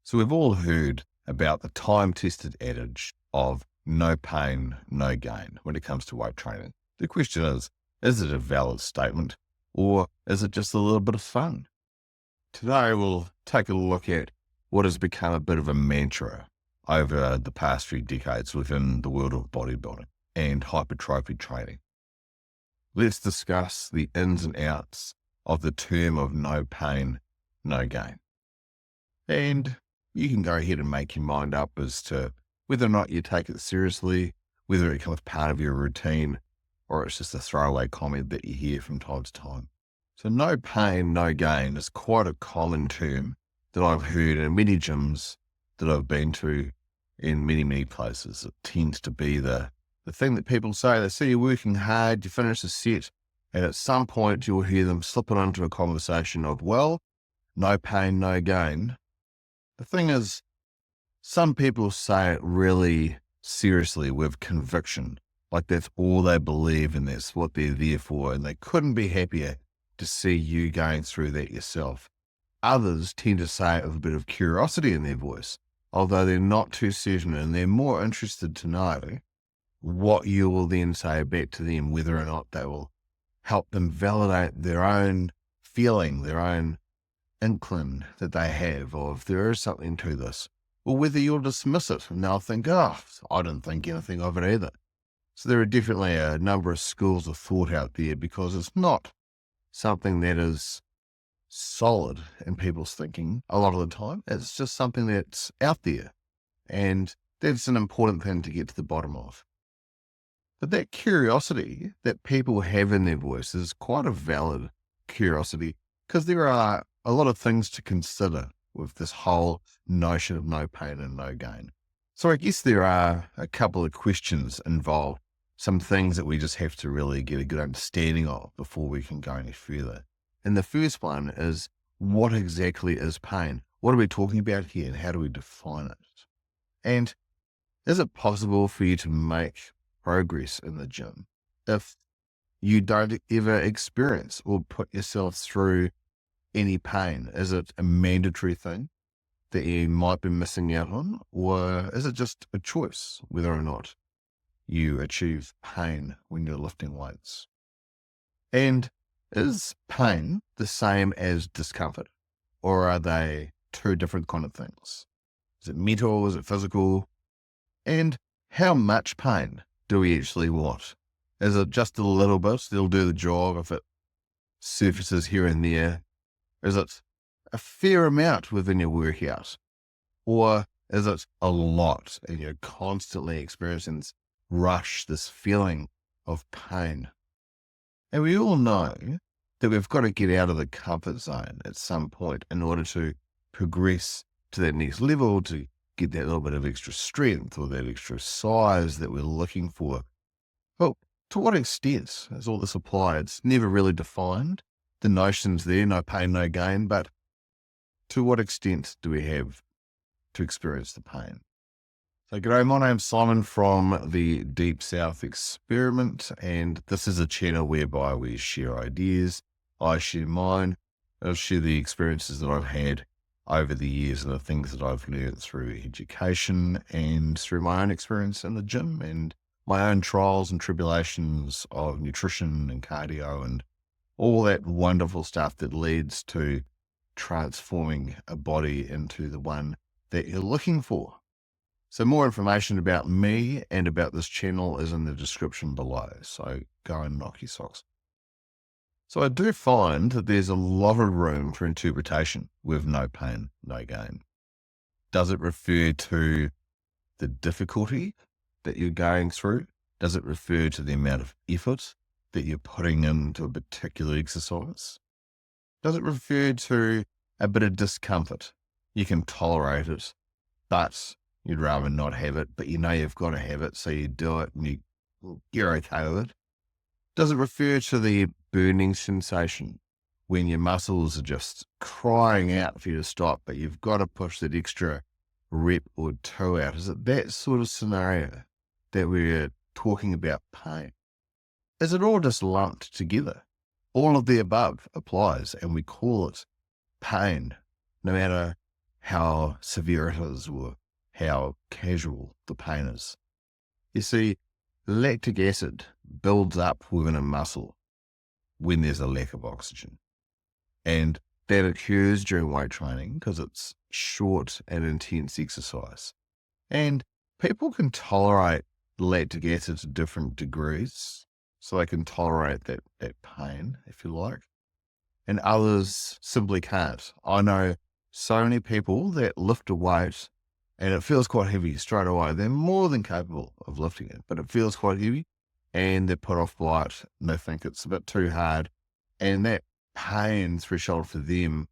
So we've all heard about the time-tested adage of no pain, no gain when it comes to weight training. The question is it a valid statement or is it just a little bit of fun? Today we'll take a look at what has become a bit of a mantra over the past few decades within the world of bodybuilding and hypertrophy training. Let's discuss the ins and outs of the term of no pain, no gain. And you can go ahead and make your mind up as to whether or not you take it seriously, whether it becomes part of your routine, or it's just a throwaway comment that you hear from time to time. So no pain, no gain is quite a common term that I've heard in many gyms that I've been to in many, many places. It tends to be the thing that people say. They see you working hard, you finish the set, and at some point you'll hear them slipping into a conversation of, well, no pain, no gain. The thing is, some people say it really seriously with conviction, like that's all they believe and that's what they're there for, and they couldn't be happier to see you going through that yourself. Others tend to say it with a bit of curiosity in their voice, although they're not too certain and they're more interested to know what you will then say back to them, whether or not they will help them validate their own feeling, their own inkling that they have, or if there is something to this, or whether you'll dismiss it and they'll think, oh, I didn't think anything of it either. So there are definitely a number of schools of thought out there because it's not something that is solid in people's thinking a lot of the time. It's just something that's out there, and that's an important thing to get to the bottom of. But that curiosity that people have in their voice is quite a valid curiosity because there are a lot of things to consider with this whole notion of no pain and no gain. So I guess there are a couple of questions involved, some things that we just have to really get a good understanding of before we can go any further. And the first one is, what exactly is pain? What are we talking about here and how do we define it? And is it possible for you to make progress in the gym if you don't ever experience or put yourself through any pain? Is it a mandatory thing that you might be missing out on, or is it just a choice whether or not you achieve pain when you're lifting weights? And is pain the same as discomfort, or are they two different kind of things? Is it mental? Is it physical? And how much pain do we actually want? Is it just a little bit? It'll do the job if it surfaces here and there. Is it a fair amount within your workout? Or is it a lot and you're constantly experiencing this rush, this feeling of pain? And we all know that we've got to get out of the comfort zone at some point in order to progress to that next level, to get that little bit of extra strength or that extra size that we're looking for. Well, to what extent does all this apply? It's never really defined. The notion's there, no pain, no gain, but to what extent do we have to experience the pain? So g'day, my name's Simon from the Deep South Experiment, and this is a channel whereby we share ideas. I share mine. I'll share the experiences that I've had over the years and the things that I've learned through education and through my own experience in the gym and my own trials and tribulations of nutrition and cardio and all that wonderful stuff that leads to transforming a body into the one that you're looking for. So more information about me and about this channel is in the description below. So go and knock your socks. So I do find that there's a lot of room for interpretation with no pain, no gain. Does it refer to the difficulty that you're going through? Does it refer to the amount of effort that you're putting into a particular exercise? Does it refer to a bit of discomfort? You can tolerate it, but you'd rather not have it, but you know you've got to have it, so you do it and you're okay with it. Does it refer to the burning sensation when your muscles are just crying out for you to stop, but you've got to push that extra rep or two out? Is it that sort of scenario that we're talking about pain? Is it all just lumped together? All of the above applies and we call it pain, no matter how severe it is or how casual the pain is. You see, lactic acid builds up within a muscle when there's a lack of oxygen. And that occurs during weight training because it's short and intense exercise. And people can tolerate lactic acid to different degrees. So they can tolerate that pain, if you like. And others simply can't. I know so many people that lift a weight and it feels quite heavy straight away. They're more than capable of lifting it, but it feels quite heavy and they're put off by it and they think it's a bit too hard. And that pain threshold for them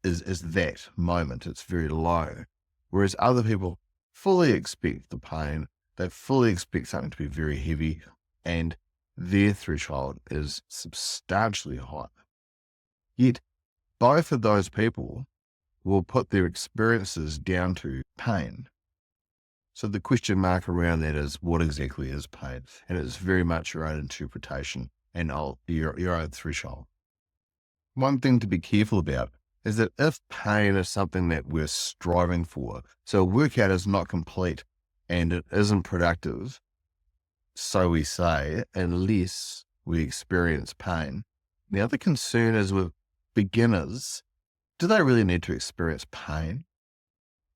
is that moment. It's very low. Whereas other people fully expect the pain. They fully expect something to be very heavy and their threshold is substantially higher. Yet both of those people will put their experiences down to pain. So the question mark around that is, what exactly is pain? And it's very much your own interpretation and your own threshold. One thing to be careful about is that if pain is something that we're striving for, so a workout is not complete and it isn't productive, so we say, unless we experience pain. The other concern is with beginners, do they really need to experience pain?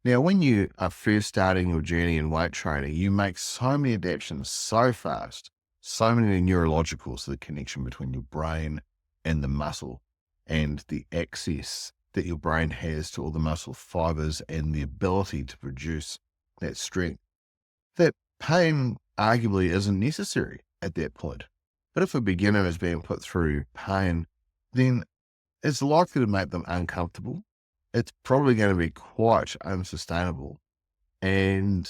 Now, when you are first starting your journey in weight training, you make so many adaptations so fast, so many neurological, so the connection between your brain and the muscle and the access that your brain has to all the muscle fibers and the ability to produce that strength, that pain arguably isn't necessary at that point. But if a beginner is being put through pain, then it's likely to make them uncomfortable. It's probably going to be quite unsustainable. And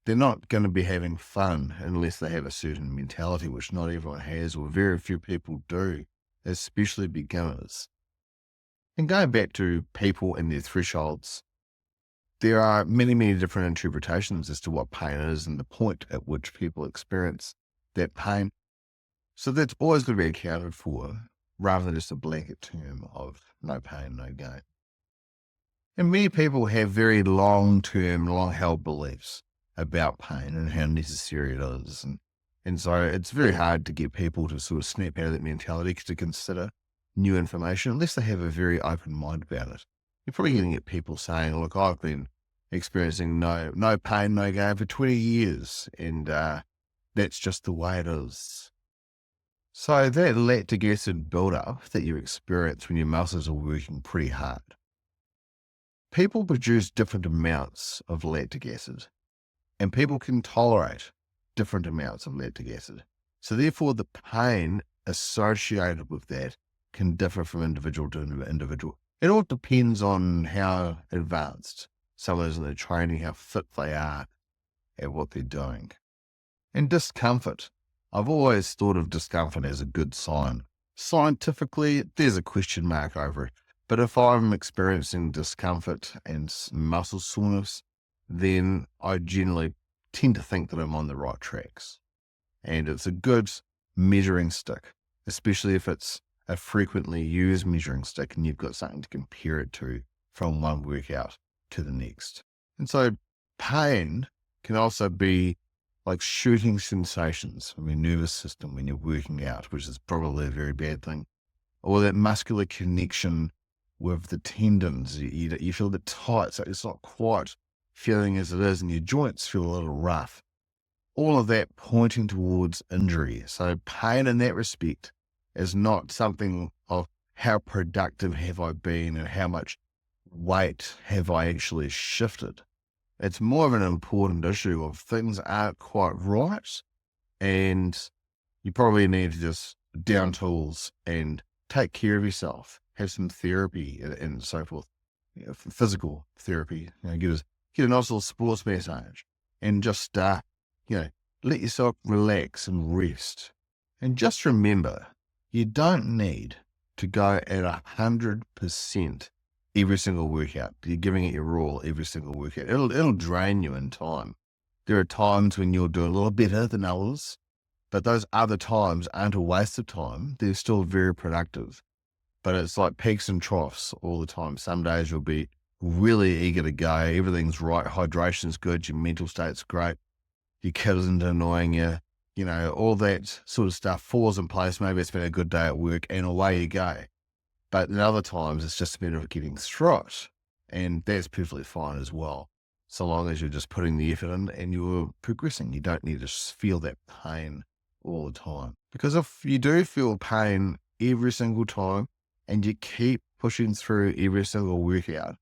they're not going to be having fun unless they have a certain mentality, which not everyone has, or very few people do, especially beginners. And going back to people and their thresholds, there are many, many different interpretations as to what pain is and the point at which people experience that pain. So that's always going to be accounted for rather than just a blanket term of no pain, no gain. And many people have very long-term, long-held beliefs about pain and how necessary it is. And so it's very hard to get people to sort of snap out of that mentality to consider new information, unless they have a very open mind about it. You're probably going to get people saying, look, I've been experiencing no pain, no gain for 20 years, and that's just the way it is. So that lactic acid buildup that you experience when your muscles are working pretty hard, people produce different amounts of lactic acid, and people can tolerate different amounts of lactic acid. So therefore, the pain associated with that can differ from individual to individual. It all depends on how advanced someone is in their training, how fit they are at what they're doing. And discomfort. I've always thought of discomfort as a good sign. Scientifically, there's a question mark over it. But if I'm experiencing discomfort and muscle soreness, then I generally tend to think that I'm on the right tracks. And it's a good measuring stick, especially if it's a frequently used measuring stick and you've got something to compare it to from one workout to the next. And so pain can also be like shooting sensations from your nervous system when you're working out, which is probably a very bad thing. Or that muscular connection with the tendons. You feel a bit tight, so it's not quite feeling as it is, and your joints feel a little rough. All of that pointing towards injury. So pain in that respect is not something of how productive have I been and how much weight have I actually shifted. It's more of an important issue of things aren't quite right, and you probably need to just down tools and take care of yourself, have some therapy and so forth, physical therapy, get a nice little sports massage and just, let yourself relax and rest. And just remember, you don't need to go at 100% every single workout. You're giving it your all every single workout. It'll drain you in time. There are times when you'll do a little better than others, but those other times aren't a waste of time. They're still very productive. But it's like peaks and troughs all the time. Some days you'll be really eager to go. Everything's right. Hydration's good. Your mental state's great. Your kid isn't annoying you. You know, all that sort of stuff falls in place. Maybe it's been a good day at work and away you go. But in other times, it's just a matter of getting through it. And that's perfectly fine as well. So long as you're just putting the effort in and you're progressing. You don't need to feel that pain all the time. Because if you do feel pain every single time and you keep pushing through every single workout,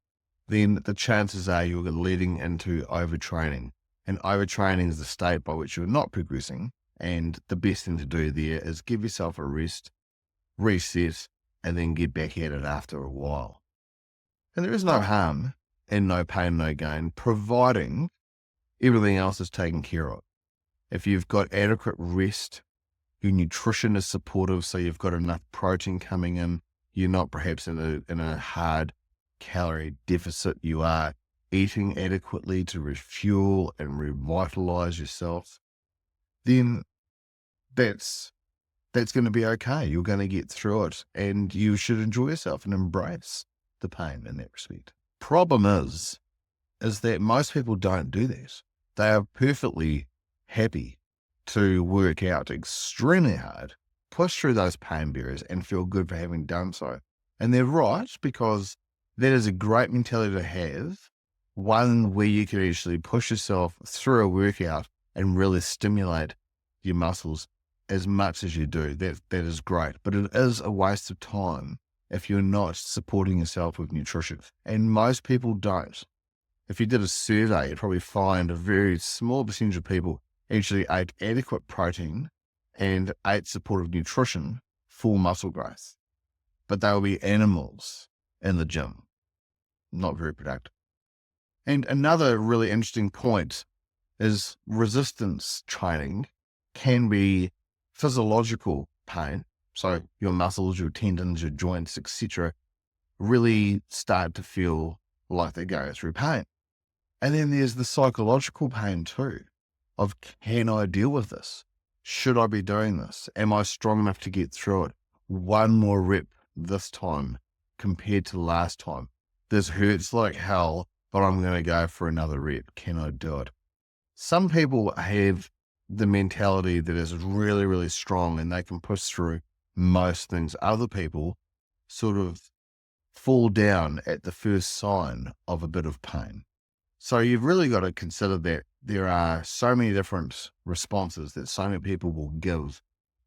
then the chances are you're leading into overtraining. And overtraining is the state by which you're not progressing. And the best thing to do there is give yourself a rest, reset, and then get back at it after a while. And there is no harm and no pain, no gain, providing everything else is taken care of. If you've got adequate rest, your nutrition is supportive, so you've got enough protein coming in, you're not perhaps in a hard calorie deficit, you are eating adequately to refuel and revitalize yourself, then that's going to be okay. You're going to get through it, and you should enjoy yourself and embrace the pain in that respect. Problem is that most people don't do that. They are perfectly happy to work out extremely hard, push through those pain barriers, and feel good for having done so. And they're right, because that is a great mentality to have, one where you can actually push yourself through a workout and really stimulate your muscles as much as you do. That is great. But it is a waste of time if you're not supporting yourself with nutrition. And most people don't. If you did a survey, you'd probably find a very small percentage of people actually ate adequate protein and ate supportive nutrition for muscle growth. But they will be animals in the gym, not very productive. And another really interesting point is resistance training can be physiological pain. So your muscles, your tendons, your joints, etc., really start to feel like they're going through pain. And then there's the psychological pain too, of can I deal with this? Should I be doing this? Am I strong enough to get through it? One more rep this time compared to last time. This hurts like hell, but I'm going to go for another rep. Can I do it? Some people have the mentality that is really, really strong and they can push through most things. Other people sort of fall down at the first sign of a bit of pain. So you've really got to consider that there are so many different responses that so many people will give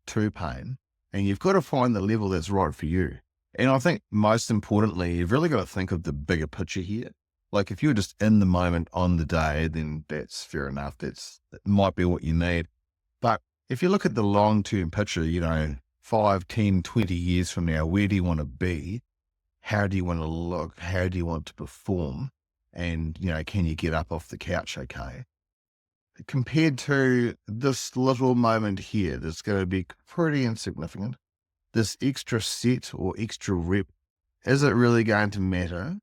to pain, and you've got to find the level that's right for you. And I think most importantly, you've really got to think of the bigger picture here. Like if you're just in the moment on the day, then that's fair enough. That might be what you need. But if you look at the long-term picture, 5, 10, 20 years from now, where do you want to be? How do you want to look? How do you want to perform? And, can you get up off the couch okay? Compared to this little moment here, that's going to be pretty insignificant. This extra set or extra rep, is it really going to matter?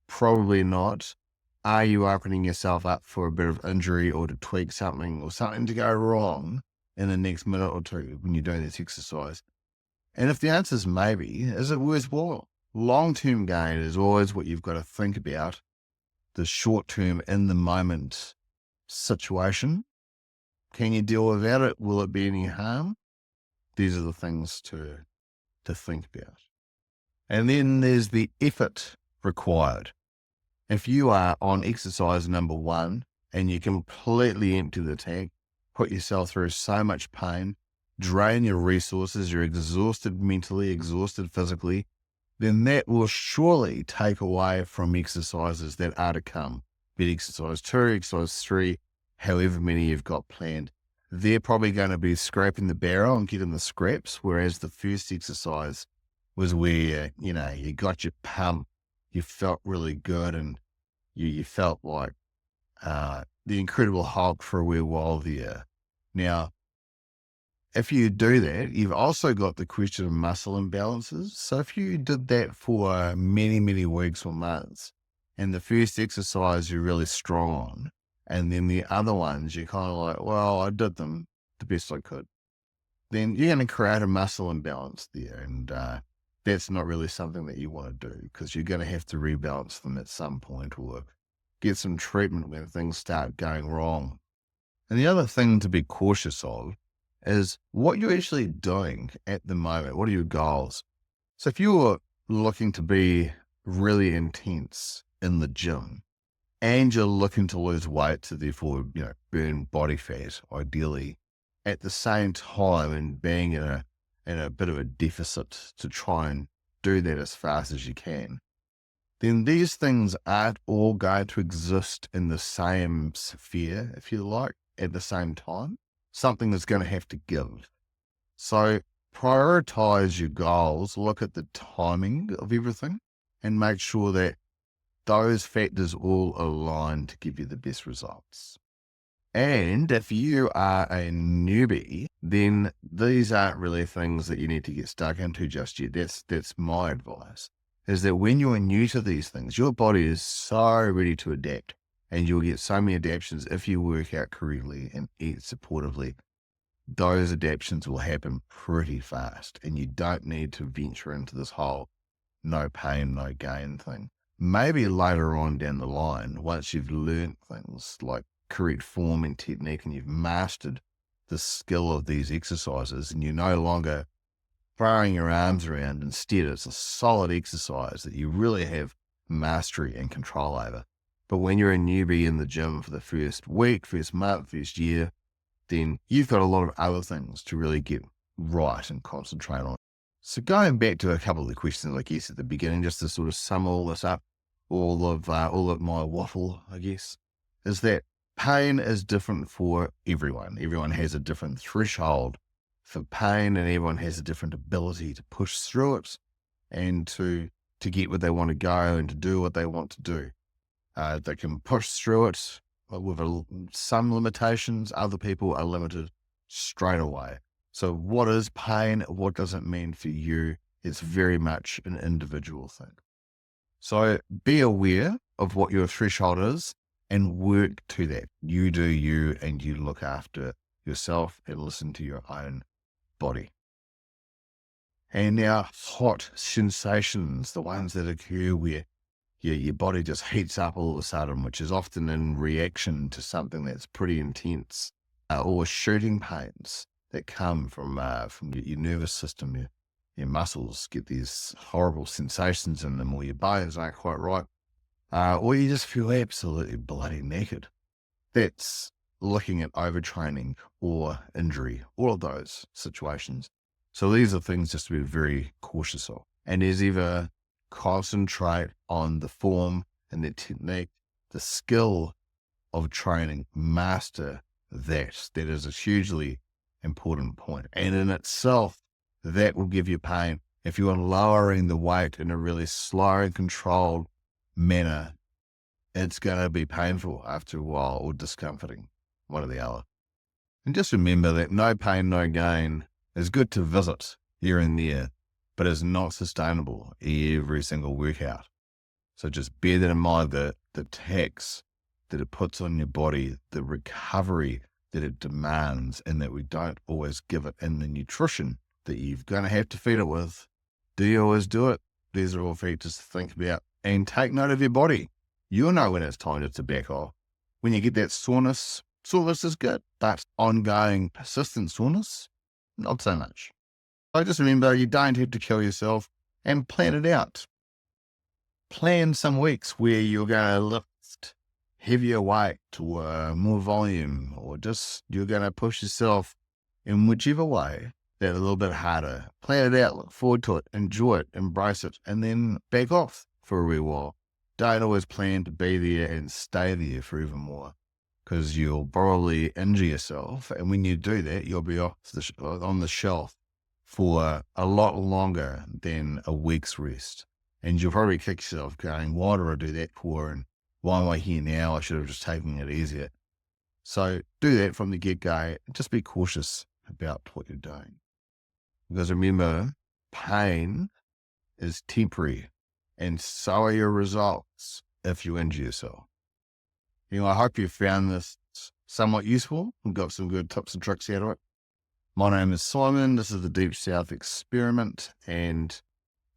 Probably not. Are you opening yourself up for a bit of injury or to tweak something or something to go wrong in the next minute or two when you're doing this exercise? And if the answer is maybe, is it worthwhile? Long-term gain is always what you've got to think about. The short-term, in the moment situation. Can you deal without it? Will it be any harm? These are the things to think about. And then there's the effort required. If you are on exercise number 1 and you completely empty the tank, put yourself through so much pain, drain your resources, you're exhausted mentally, exhausted physically, then that will surely take away from exercises that are to come. Be it exercise 2, exercise 3, however many you've got planned. They're probably going to be scraping the barrel and getting the scraps, whereas the first exercise was where, you got your pump, you felt really good, and you felt like the Incredible Hulk for a wee while there. Now, if you do that, you've also got the question of muscle imbalances. So if you did that for many, many weeks or months, and the first exercise you're really strong on, and then the other ones you're kind of like, well, I did them the best I could, then you're going to create a muscle imbalance there. And that's not really something that you want to do, because you're going to have to rebalance them at some point or get some treatment when things start going wrong. And the other thing to be cautious of is what you're actually doing at the moment. What are your goals? So if you're looking to be really intense in the gym and you're looking to lose weight, so therefore, burn body fat ideally, at the same time, and being in a bit of a deficit to try and do that as fast as you can, then these things aren't all going to exist in the same sphere, if you like, at the same time. Something is going to have to give. So prioritize your goals, look at the timing of everything, and make sure that those factors all align to give you the best results. And if you are a newbie, then these aren't really things that you need to get stuck into just yet. That's my advice, is that when you're new to these things, your body is so ready to adapt, and you'll get so many adaptations if you work out correctly and eat supportively. Those adaptations will happen pretty fast, and you don't need to venture into this whole no pain, no gain thing. Maybe later on down the line, once you've learned things like correct form and technique, and you've mastered the skill of these exercises, and you're no longer throwing your arms around. Instead, it's a solid exercise that you really have mastery and control over. But when you're a newbie in the gym for the first week, first month, first year, then you've got a lot of other things to really get right and concentrate on. So going back to a couple of the questions, I guess, at the beginning, just to sort of sum all this up, all of my waffle, I guess, is that pain is different for everyone. Everyone has a different threshold for pain, and everyone has a different ability to push through it and to get where they want to go and to do what they want to do. They can push through it with some limitations. Other people are limited straight away. So what is pain? What does it mean for you? It's very much an individual thing. So be aware of what your threshold is and work to that. You do you, and you look after yourself and listen to your own body. And now hot sensations, the ones that occur where your body just heats up all of a sudden, which is often in reaction to something that's pretty intense, or shooting pains that come from your nervous system. Your muscles get these horrible sensations in them, or your bones aren't quite right, or you just feel absolutely bloody naked. That's looking at overtraining or injury, all of those situations. So these are things just to be very cautious of. And there's either concentrate on the form and the technique, the skill of training, master that. That is a hugely important point. And in itself, that will give you pain. If you are lowering the weight in a really slow and controlled manner, it's going to be painful after a while, or discomforting, one or the other. And just remember that no pain, no gain is good to visit here and there, but is not sustainable every single workout. So just bear that in mind, the tax that it puts on your body, the recovery that it demands, and that we don't always give it in the nutrition that you're going to have to feed it with. Do you always do it? These are all factors to think about. And take note of your body. You'll know when it's time to back off. When you get that soreness is good, but ongoing persistent soreness, not so much. So just remember, you don't have to kill yourself, and plan it out. Plan some weeks where you're going to lift heavier weight or more volume, or just you're going to push yourself in whichever way that a little bit harder. Plan it out, look forward to it, enjoy it, embrace it, and then back off for a wee while. Don't always plan to be there and stay there for even more, because you'll probably injure yourself. And when you do that, you'll be on the shelf for a lot longer than a week's rest. And you'll probably kick yourself going, why did I do that for? And why am I here now? I should have just taken it easier. So do that from the get-go. Just be cautious about what you're doing. Because remember, pain is temporary, and so are your results if you injure yourself. I hope you found this somewhat useful and got some good tips and tricks out of it. My name is Simon. This is the Deep South Experiment, and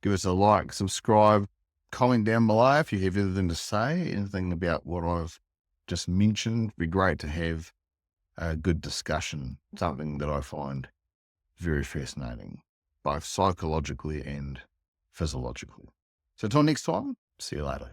Give us a like, subscribe, comment down below if you have anything to say, anything about what I've just mentioned. It'd be great to have a good discussion, something that I find very fascinating, both psychologically and physiologically. So until next time, see you later.